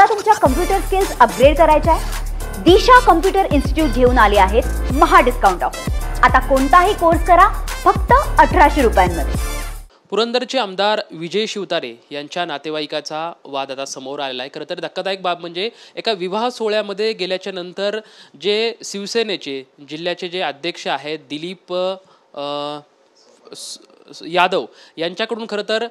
तुम्हाला तुमच्या computer skills upgrade करायच्या आहे? दिशा कम्प्युटर इन्स्टिट्यूट घेऊन आले आहेत महा डिस्काउंट ऑफर। आता कोणताही कोर्स करा फक्त 1800 रुपयांमध्ये। पुरंदरचे आमदार विजय शिवतारे यांच्या नातेवाईकाचा वाद आता समोर आलेला आहे। खरं तर धक्कादायक बाब म्हणजे एका विवाह सोहळ्यामध्ये गेल्याच्या नंतर जे शिवसेनेचे जिल्ह्याचे जे अध्यक्ष आहेत दिलीप यादव यांच्याकडून खरं तर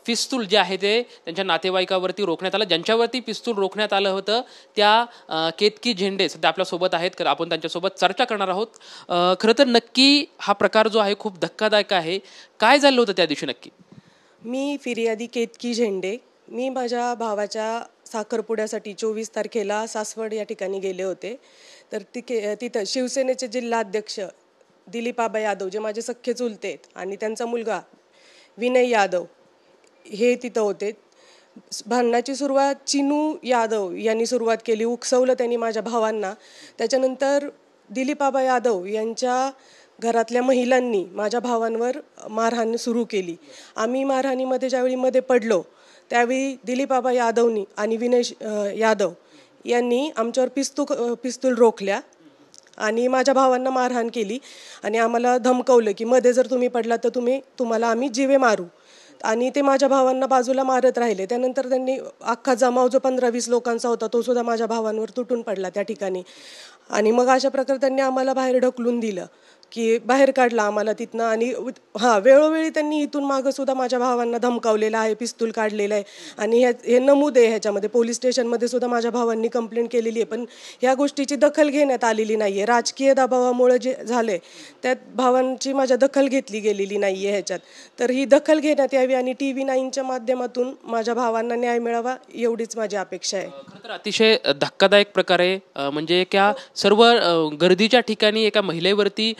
पिस्तूल जे आहे ते त्यांच्या नातेवाईकावरती रोखण्यात आलं। ज्यांच्यावरती पिस्तूल रोखण्यात आलं होतं त्या केतकी झेंडे सध्या आपल्यासोबत आहेत, आपण त्यांच्यासोबत चर्चा करणार आहोत। खरं तर नक्की हा प्रकार जो आहे खूप धक्कादायक आहे। काय झालं होतं त्या दिवशी नक्की? मी फिर्यादी केतकी झेंडे, मी माझ्या भावाच्या साखरपुड्यासाठी 24 तारखेला सासवड या ठिकाणी गेले होते। तर तिथं शिवसेनेचे जिल्हाध्यक्ष दिलीप यादव जे माझे सख्खे चुलते आहेत आणि त्यांचा मुलगा विनय यादव हे तिथं होते। भांडणाची सुरुवात चिनू यादव यांनी सुरुवात केली, उकसवलं त्यांनी माझ्या भावांना। त्याच्यानंतर दिलीप यादव यांच्या घरातल्या महिलांनी माझ्या भावांवर मारहाण सुरू केली। आम्ही मारहाणीमध्ये ज्यावेळी मध्ये पडलो त्यावेळी दिलीप यादवनी आणि विनय यादव यांनी आमच्यावर पिस्तूल रोखल्या आणि माझ्या भावांना मारहाण केली आणि आम्हाला धमकवलं की मध्ये जर तुम्ही पडला तर तुम्हाला आम्ही जीवे मारू। आणि ते माझ्या भावांना बाजूला मारत राहिले। त्यानंतर त्यांनी अख्खा जमाव जो 15-20 लोकांचा होता तो सुद्धा माझ्या भावांवर तुटून पडला त्या ठिकाणी। आणि मग अशा प्रकारे त्यांनी आम्हाला बाहेर ढकलून दिलं की बाहेर काढला आम्हाला तिथनं। आणि वेळोवेळी त्यांनी इथून मागं सुद्धा माझ्या भावांना धमकावलेलं आहे, पिस्तूल काढलेलं आहे। आणि हे नमूद आहे ह्याच्यामध्ये, पोलीस स्टेशनमध्ये सुद्धा माझ्या भावांनी कंप्लेंट केलेली आहे, पण ह्या गोष्टीची दखल घेण्यात आलेली नाही आहे। राजकीय दबावामुळे जे झाले त्यात भावांची माझ्या दखल घेतली गेलेली नाही आहे ह्याच्यात। तर ही दखल घेण्यात यावी आणि TV9च्या माध्यमातून माझ्या भावांना न्याय मिळावा एवढीच माझी अपेक्षा आहे। खरं तर अतिशय धक्कादायक प्रकारे म्हणजे त्या सर्व गर्दीच्या ठिकाणी एका महिलेवरती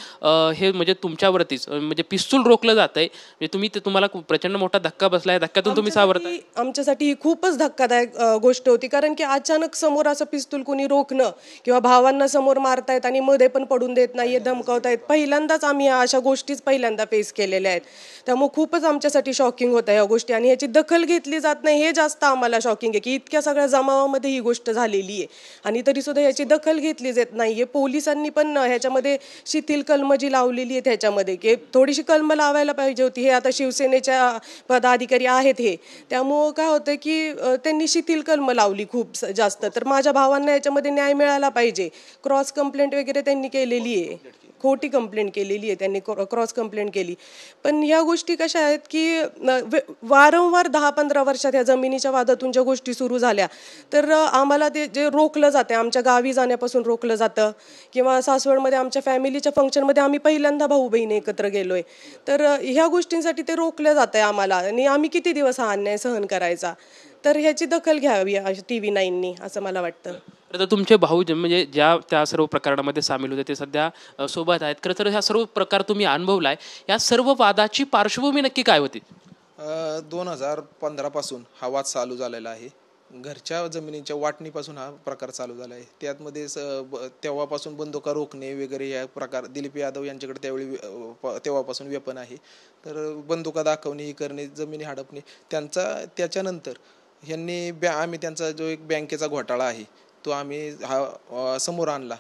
हे म्हणजे तुमच्यावरतीच म्हणजे पिस्तूल रोखलं जातंय, म्हणजे तुम्हाला प्रचंड मोठा धक्का बसलाय। धक्क्यातून तुम्ही सावरताय? आमच्यासाठी ही खूपच धक्कादायक गोष्ट होती, कारण की अचानक समोर असं पिस्तूल कोणी रोखणं किंवा भावांना समोर मारतायत आणि मध्ये पण पडून देत नाहीये, धमकावतायत। पहिल्यांदाच आम्ही अशा गोष्टीच पहिल्यांदा फेस केलेल्या आहेत। त्यामुळे खूपच आमच्यासाठी शॉकिंग होतं ह्या गोष्टी आणि ह्याची दखल घेतली जात नाही हे जास्त आम्हाला शॉकिंग आहे की इतक्या सगळ्या जमावामध्ये ही गोष्ट झालेली आहे आणि तरी सुद्धा ह्याची दखल घेतली जात नाहीये। पोलिसांनी पण ह्याच्यामध्ये शिथिल कलम जी लावलेली आहे त्याच्यामध्ये की थोडीशी कलम लावायला पाहिजे होती। हे आता शिवसेनेच्या पदाधिकारी आहेत हे, त्यामुळं काय होतं की त्यांनी शिथिल कलम लावली खूप जास्त। तर माझ्या भावांना याच्यामध्ये न्याय मिळाला पाहिजे। क्रॉस कंप्लेंट वगैरे त्यांनी केलेली आहे, खोटी कंप्लेंट केलेली आहे त्यांनी, क्रॉस कंप्लेंट केली। पण ह्या गोष्टी कशा आहेत की वारंवार 10-15 वर्षात ह्या जमिनीच्या वादातून ज्या गोष्टी सुरू झाल्या तर आम्हाला ते जे रोखलं जाते, आमच्या गावी जाण्यापासून रोखलं जातं किंवा सासवडमध्ये आमच्या फॅमिलीच्या फंक्शनमध्ये आम्ही पहिल्यांदा भाऊ बहीण एकत्र गेलोय, तर ह्या गोष्टींसाठी ते रोखलं जात आहे आम्हाला आणि आम्ही किती दिवस हा अन्याय सहन करायचा। तर ह्याची दखल घ्यावी TV9नी असं मला वाटतं। तर तुमचे भाऊ म्हणजे त्या सर्व प्रकरणामध्ये सामील होते ते सध्या सोबत आहेत। खरं तर हा सर्व प्रकार तुम्ही अनुभवलाय, या सर्व वादाची पार्श्वभूमी नक्की काय होती? 2015 पासून हा वाद चालू झालेला आहे। घरच्या जमिनीच्या वाटणीपासून हा प्रकार चालू झाला आहे। त्यातमध्ये तेव्हापासून बंदुका रोखणे वगैरे या प्रकार दिलीप यादव यांच्याकडे तेव्हापासून वेपन आहे। तर बंदुका दाखवणे, ही करणे, जमिनी हडपणे त्याच्यानंतर ह्यांनी आम्ही त्यांचा जो एक बँकेचा घोटाळा आहे तो आम्ही समोर आणला।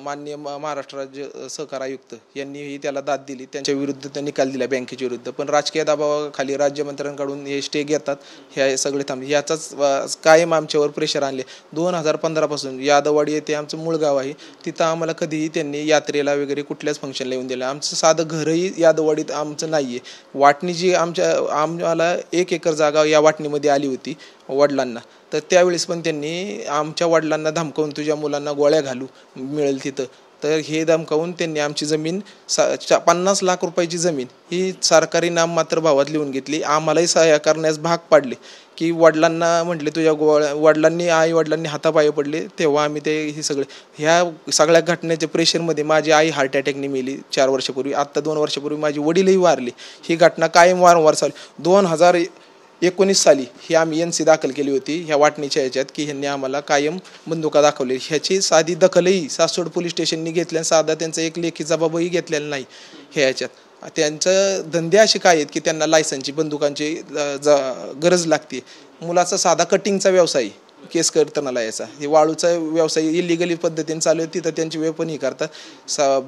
माननीय महाराष्ट्र राज्य सहकार आयुक्त यांनीही त्याला दाद दिली, त्यांच्या विरुद्ध त्यांनी निकाल दिला बँकेच्या विरुद्ध। पण राजकीय दबावाखाली राज्यमंत्र्यांकडून हे स्टे घेतात, हे सगळे थांबले। याचाच कायम आमच्यावर प्रेशर आणले। 2015 पासून यादववाडी येथे आमचं मूळ गाव आहे, तिथं आम्हाला कधीही त्यांनी यात्रेला वगैरे कुठल्याच फंक्शनला येऊन दिलं। आमचं साधं घरही यादववाडीत आमचं नाही आहे। वाटणी जी आम्हाला 1 एकर जागा या वाटणीमध्ये आली होती वडिलांना, तर त्यावेळेस पण त्यांनी आमच्या वडिलांना धमकावून तुझ्या मुलांना गोळ्या घालू मिळेल तिथं, तर हे धमकावून त्यांनी आमची जमीन 50 लाख रुपयाची जमीन ही सरकारी नाममात्र भावात लिहून घेतली। आम्हालाही सहाय्य करण्यास भाग पाडले की वडिलांना म्हटले तुझ्या आई वडिलांनी हातापाय पडले, तेव्हा आम्ही ह्या सगळ्या घटनेच्या प्रेशरमध्ये माझी आई हार्ट अटॅकने मेली 4 वर्षापूर्वी। आत्ता 2 वर्षापूर्वी माझी वडीलही वारले। ही घटना कायम वारंवार चालू। 2019 साली ही आम्ही NC दाखल केली होती ह्या वाटणीच्या ह्याच्यात की ह्यांनी आम्हाला कायम बंदुका दाखवली। ह्याची साधी दखलही सासवड पोलीस स्टेशननी घेतल्या, साधा त्यांचा एक लेखी जबाबही घेतलेला नाही ह्याच्यात। त्यांचं धंदे असे काय आहेत की त्यांना लायसनची बंदुकांची गरज लागते। मुलाचा साधा कटिंगचा व्यवसाय केस करताना यायचा. हे वाळूचा व्यवसाय इलिगली पद्धतीने चालू आहे, तिथं त्यांची वेपन ही करतात.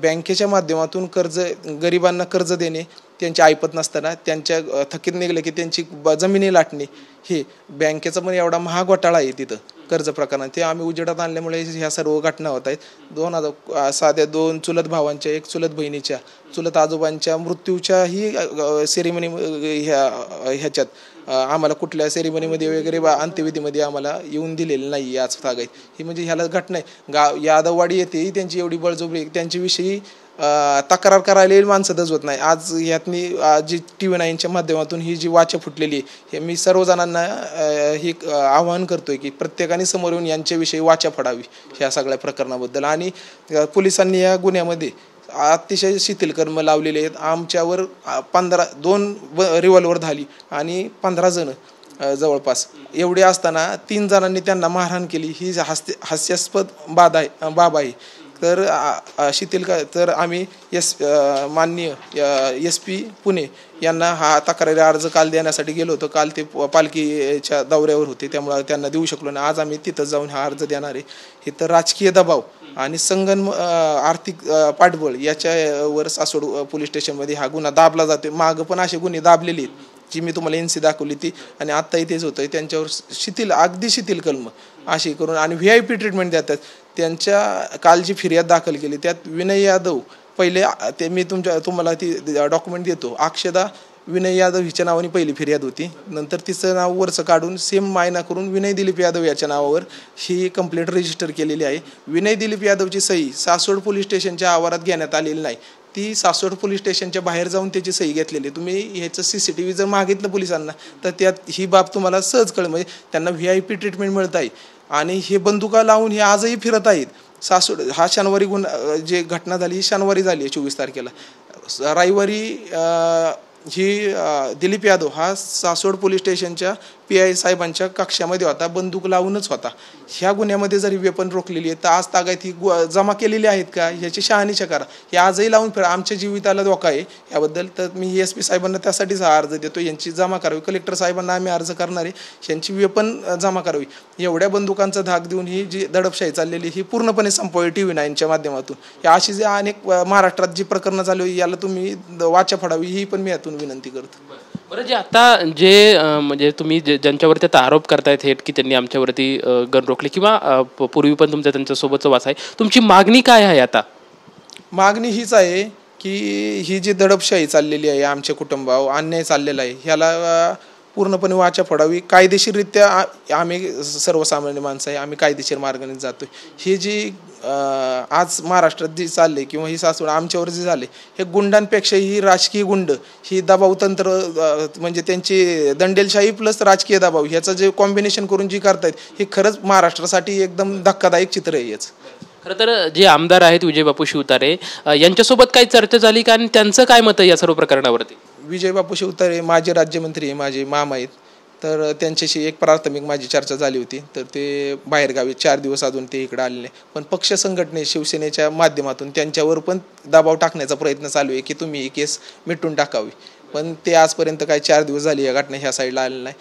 बँकेच्या माध्यमातून कर्ज, गरिबांना कर्ज देणे, त्यांची ऐपत नसताना त्यांच्या थकीत निघलं की त्यांची जमिनी लाटणे, हे बँकेचा पण एवढा महाग घोटाळा आहे तिथं कर्ज प्रकरणात. ते आम्ही उजेडात आणल्यामुळे ह्या सर्व घटना होत आहेत. साध्या 2 चुलत भावांच्या, 1 चुलत बहिणीच्या, चुलत आजोबांच्या मृत्यूच्याही सेरेमनी ह्याच्यात आम्हाला कुठल्या सेरेमनीमध्ये वगैरे अंत्यविधीमध्ये आम्हाला येऊन दिलेलं नाही याच तागायत. ही म्हणजे ह्याला घटना आहे. यादववाडी येथे त्यांची एवढी बळजबरी, त्यांच्याविषयी तक्रार करायला माणसं दजवत नाही. आज ह्यातनी जी TV9च्या माध्यमातून ही जी वाचा फुटलेली आहे, हे मी सर्वजणांना ही आवाहन करतोय की प्रत्येकाने समोर येऊन यांच्याविषयी वाचा फोडावी ह्या सगळ्या प्रकरणाबद्दल. आणि पोलिसांनी या गुन्ह्यामध्ये अतिशय शिथिल कर्म लावलेले आहेत. आमच्यावर 2 रिव्हॉल्वर झाली आणि 15 जण जवळपास एवढे असताना 3 जणांनी त्यांना मारहाण केली. ही हास्यास्पद बाब आहे. तर शिथिल तर आम्ही माननीय SP पुणे यांना हा तक्रारी अर्ज काल देण्यासाठी गेलो होतो. काल ते पालखीच्या दौऱ्यावर होते, त्यामुळे त्यांना देऊ शकलो नाही. आज आम्ही तिथं जाऊन हा अर्ज देणार आहे. हे तर राजकीय दबाव आणि आर्थिक पाठबळ याच्यावर सासवड पोलीस स्टेशनमध्ये हा गुन्हा दाबला जातो. मागं पण असे गुन्हे दाबलेले आहेत जी मी तुम्हाला NC दाखवली ती, आणि आत्ताही तेच होतं. त्यांच्यावर अगदी शिथिल कलम अशी करून आणि VIP ट्रीटमेंट देतात. त्यांच्या काल जी फिर्याद दाखल केली त्यात विनय यादव पहिले, ते मी तुम्हाला ती डॉक्युमेंट देतो. अक्षदा विनय यादव हिच्या नावाने पहिली फिर्याद होती. नंतर तिचं नाव वरचं काढून सेम मायना करून विनय दिलीप यादव याच्या नावावर ही कंप्लेंट रजिस्टर केलेली आहे. विनय दिलीप यादवची सही सासवड पोलीस स्टेशनच्या आवारात घेण्यात आलेली नाही. ती सासवड पोलीस स्टेशनच्या बाहेर जाऊन त्याची सही घेतलेली. तुम्ही ह्याचं CCTV जर मागितलं पोलिसांना तर त्यात ही बाब तुम्हाला सहज कळेल. म्हणजे त्यांना VIP ट्रीटमेंट मिळत आहे. आणि हे बंदुका लावून हे आजही फिरत आहेत. सासवड हा शनिवारी जे घटना झाली ही शनिवारी झाली आहे 24 तारखेला. रविवारी ही दिलीप यादव हा सासवड पोलीस स्टेशनच्या PI साहेबांच्या कक्षामध्ये होता, बंदूक लावूनच होता. ह्या गुन्ह्यामध्ये जरी वेपन रोखलेली आहे तर आज तागायत ही जमा केलेली आहेत का ह्याची शहानिशा करा. हे आजही लावून फिरा. आमच्या जीविताला धोका आहे याबद्दल. तर मी SP साहेबांना त्यासाठीच हा अर्ज देतो, यांची जमा करावी. कलेक्टर साहेबांना आम्ही अर्ज करणार आहे, यांची वेपन जमा करावी. एवढ्या बंदुकांचा धाक देऊन ही जी दडपशाही चाललेली ही पूर्णपणे संपवावी TV9च्या माध्यमातूम. या अशी जे अनेक महाराष्ट्रात जी प्रकरणं चालू आहे याला तुम्ही वाचा फोडावी ही पण मी यातून विनंती करतो. बरं, जे आता म्हणजे तुम्ही ज्यांच्यावरती आता आरोप करतायत थेट की त्यांनी आमच्यावरती गन रोखले किंवा पूर्वी पण तुमचा त्यांच्यासोबतचा वास आहे, तुमची मागणी काय आहे आता? मागणी हीच आहे की ही जी दडपशाही चाललेली आहे आमच्या कुटुंबावर, अन्याय चाललेला आहे, ह्याला पूर्णपणे वाचा फोडावी. कायदेशीररित्या आम्ही सर्वसामान्य माणसं आहे, आम्ही कायदेशीर मार्गाने जातोय. ही जी आज महाराष्ट्रात जी चालले किंवा ही सासवड आमच्यावर जे झाले हे गुंडांपेक्षा ही राजकीय गुंड ही दबाव तंत्र म्हणजे त्यांची दंडेलशाही प्लस राजकीय दबाव ह्याचं जे कॉम्बिनेशन करून जी करतायत हे खरंच महाराष्ट्रासाठी एकदम धक्कादायक चित्र आहे याचं. खरं तर जे आमदार आहेत विजय बापू शिवतारे यांच्यासोबत काही चर्चा झाली का आणि त्यांचं काय मत आहे या सर्व प्रकरणावरती? विजय बापू शिवतारे माझे राज्यमंत्री आहे, माझे मामा आहेत. तर त्यांच्याशी एक प्राथमिक माझी चर्चा झाली होती. तर ते बाहेरगावी 4 दिवस अजून ते इकडे आलेले. पण पक्ष संघटने शिवसेनेच्या माध्यमातून त्यांच्यावर पण दबाव टाकण्याचा प्रयत्न चालू आहे की तुम्ही ही केस मिटून टाकावी. पण ते आजपर्यंत काय 4 दिवस झाली या घटना ह्या साईडला आलेलं नाही.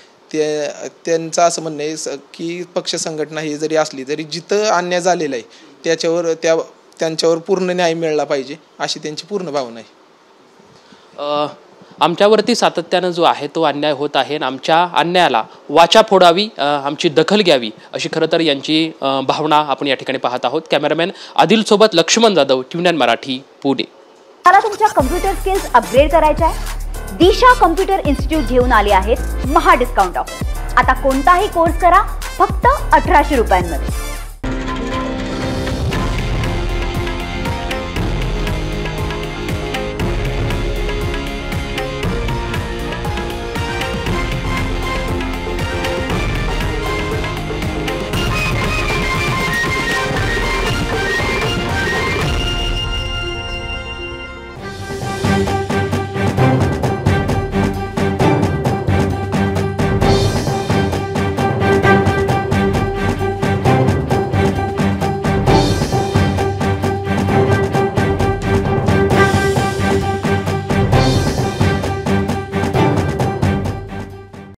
त्यांचं असं म्हणणं आहे की पक्ष संघटना ही जरी असली तरी जिथं अन्याय झालेला आहे त्यांच्यावर पूर्ण न्याय मिळाला पाहिजे अशी त्यांची पूर्ण भावना आहे. आमच्यावरती सातत्यानं जो आहे तो अन्याय होत आहे, आमच्या अन्यायाला वाचा फोडावी, आमची दखल घ्यावी अशी खरं तर यांची भावना आपण या ठिकाणी पाहत आहोत. कॅमेरामॅन आदिल सोबत लक्ष्मण जाधव, TV9 मराठी, पुणे. मला तुमच्या कम्प्युटर स्किल्स अपग्रेड करायच्या आहे? दिशा कम्प्युटर इन्स्टिट्यूट घेऊन आले आहेत महा डिस्काउंट ऑफर. आता कोणताही कोर्स करा फक्त 1800 रुपयांमध्ये.